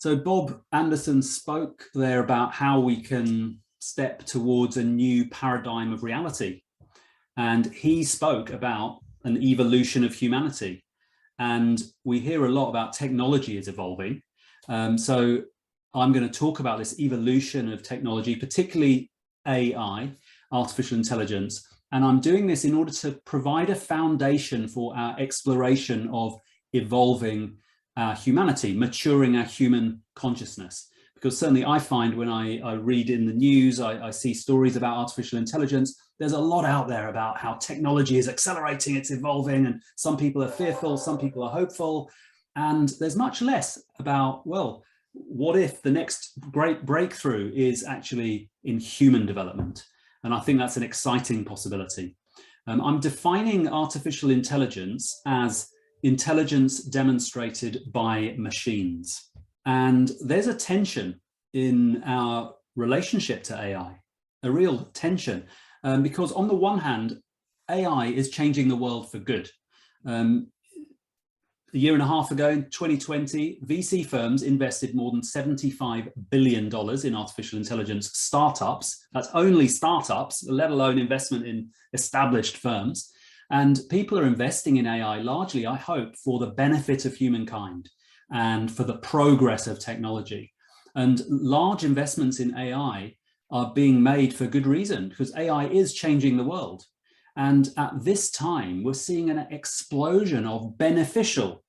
So Bob Anderson spoke there about how we can step towards a new paradigm of reality. And he spoke about an evolution of humanity. And we hear a lot about technology is evolving. So I'm going to talk about this evolution of technology, particularly AI, artificial intelligence. And I'm doing this in order to provide a foundation for our exploration of evolving our humanity, maturing our human consciousness. Because certainly I find when I read in the news, I see stories about artificial intelligence, there's a lot out there about how technology is accelerating, it's evolving, and some people are fearful, some people are hopeful. And there's much less about, well, what if the next great breakthrough is actually in human development? And I think that's an exciting possibility. I'm defining artificial intelligence as intelligence demonstrated by machines. And there's a tension in our relationship to AI, a real tension, because on the one hand, AI is changing the world for good. A year and a half ago, in 2020, VC firms invested more than $75 billion in artificial intelligence startups. That's only startups, let alone investment in established firms. And people are investing in AI largely, I hope, for the benefit of humankind and for the progress of technology. And large investments in AI are being made for good reason, because AI is changing the world. And at this time, we're seeing an explosion of beneficial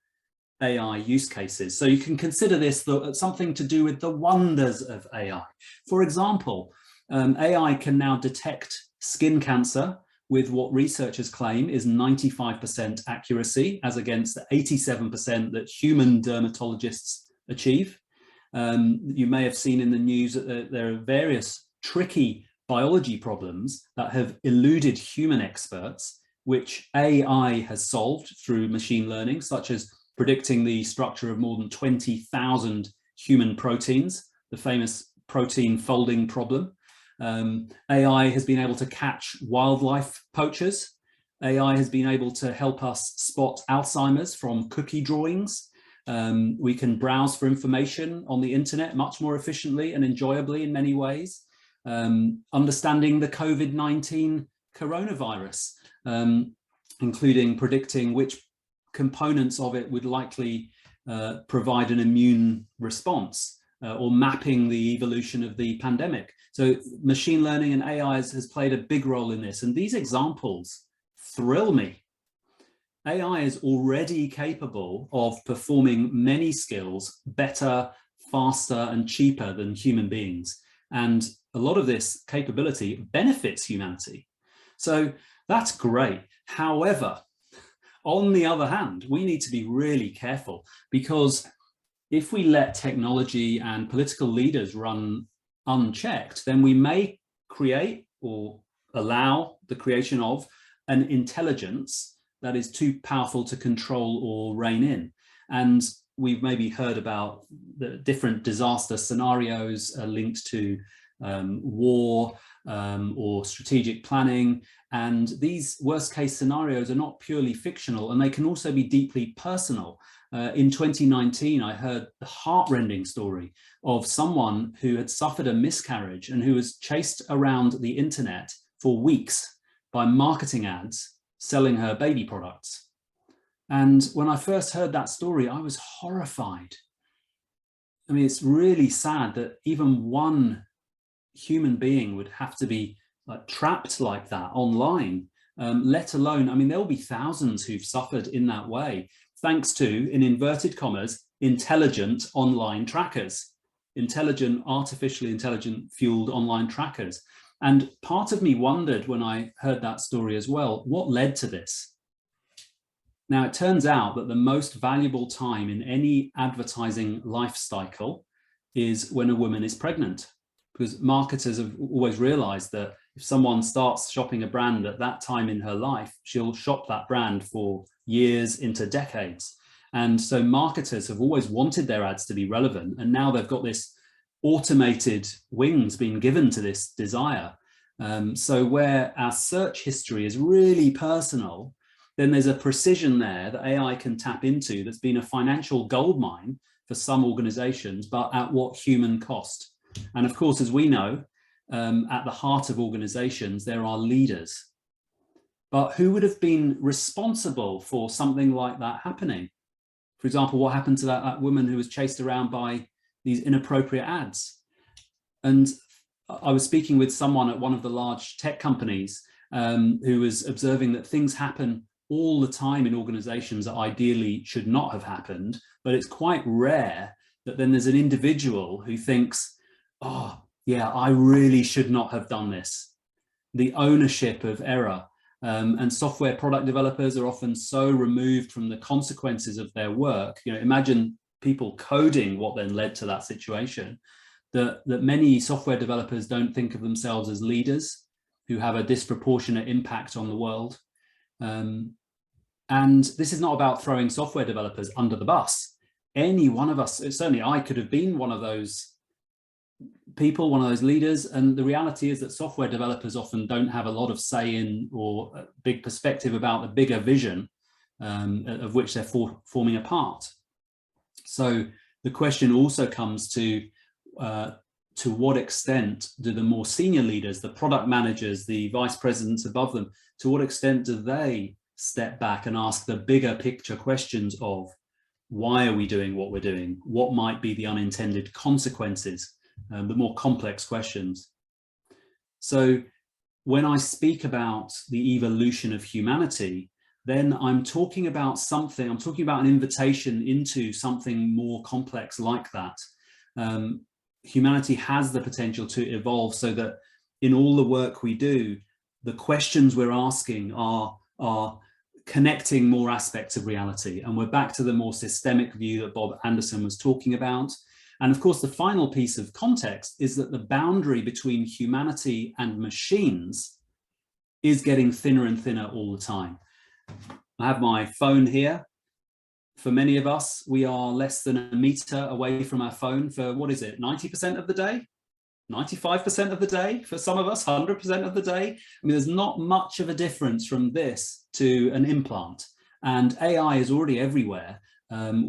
AI use cases. So you can consider this something to do with the wonders of AI. For example, AI can now detect skin cancer with what researchers claim is 95% accuracy, as against the 87% that human dermatologists achieve. You may have seen in the news that there are various tricky biology problems that have eluded human experts, which AI has solved through machine learning, such as predicting the structure of more than 20,000 human proteins, the famous protein folding problem. AI has been able to catch wildlife poachers. AI has been able to help us spot Alzheimer's from cookie drawings. We can browse for information on the internet much more efficiently and enjoyably in many ways. Understanding the COVID-19 coronavirus, including predicting which components of it would likely provide an immune response, or mapping the evolution of the pandemic. So machine learning and AI has played a big role in this. And these examples thrill me. AI is already capable of performing many skills better, faster, and cheaper than human beings. And a lot of this capability benefits humanity. So that's great. However, on the other hand, we need to be really careful, because if we let technology and political leaders run unchecked, then we may create or allow the creation of an intelligence that is too powerful to control or rein in. And we've maybe heard about the different disaster scenarios linked to war or strategic planning. And these worst case scenarios are not purely fictional, and they can also be deeply personal. In 2019, I heard the heartrending story of someone who had suffered a miscarriage and who was chased around the internet for weeks by marketing ads selling her baby products. And when I first heard that story, I was horrified. I mean, it's really sad that even one human being would have to be trapped like that online, let alone, I mean, there'll be thousands who've suffered in that way, thanks to, in inverted commas, intelligent online trackers, intelligent, artificially intelligent fueled online trackers. And part of me wondered when I heard that story as well, what led to this? Now, it turns out that the most valuable time in any advertising life cycle is when a woman is pregnant, because marketers have always realized that if someone starts shopping a brand at that time in her life, she'll shop that brand for years into decades. And so marketers have always wanted their ads to be relevant. And now they've got this automated wings being given to this desire. So where our search history is really personal, then there's a precision there that AI can tap into that's been a financial goldmine for some organizations, but at what human cost? And of course, as we know, at the heart of organizations, there are leaders. But who would have been responsible for something like that happening? For example, what happened to that woman who was chased around by these inappropriate ads? And I was speaking with someone at one of the large tech companies who was observing that things happen all the time in organizations that ideally should not have happened, but it's quite rare that then there's an individual who thinks, oh, yeah, I really should not have done this. The ownership of error. And software product developers are often so removed from the consequences of their work. You know, imagine people coding what then led to that situation, that many software developers don't think of themselves as leaders who have a disproportionate impact on the world. And this is not about throwing software developers under the bus. Any one of us, certainly I could have been one of those people, one of those leaders. And the reality is that software developers often don't have a lot of say in or a big perspective about the bigger vision of which they're forming a part. So the question also comes to what extent do the more senior leaders, the product managers, the vice presidents above them, to what extent do they step back and ask the bigger picture questions of why are we doing what we're doing? What might be the unintended consequences? The more complex questions. So when I speak about the evolution of humanity, then I'm talking about something, I'm talking about an invitation into something more complex like that. Humanity has the potential to evolve so that in all the work we do, the questions we're asking are connecting more aspects of reality. And we're back to the more systemic view that Bob Anderson was talking about. And of course, the final piece of context is that the boundary between humanity and machines is getting thinner and thinner all the time. I have my phone here. For many of us, we are less than a meter away from our phone for, what is it, 90% of the day? 95% of the day? For some of us, 100% of the day? I mean, there's not much of a difference from this to an implant. And AI is already everywhere.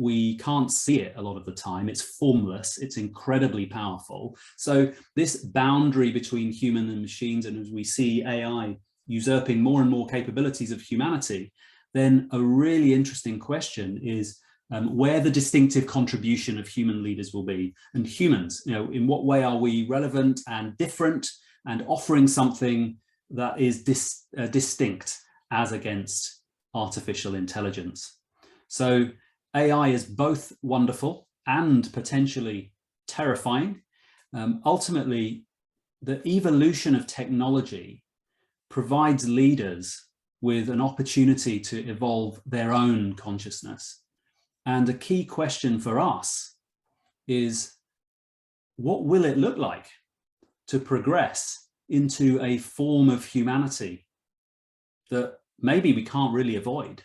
We can't see it a lot of the time. It's formless. It's incredibly powerful. So this boundary between human and machines, and as we see AI usurping more and more capabilities of humanity, then a really interesting question is where the distinctive contribution of human leaders will be. And humans, you know, in what way are we relevant and different and offering something that is distinct as against artificial intelligence? So AI is both wonderful and potentially terrifying. Ultimately, the evolution of technology provides leaders with an opportunity to evolve their own consciousness. And a key question for us is, what will it look like to progress into a form of humanity that maybe we can't really avoid?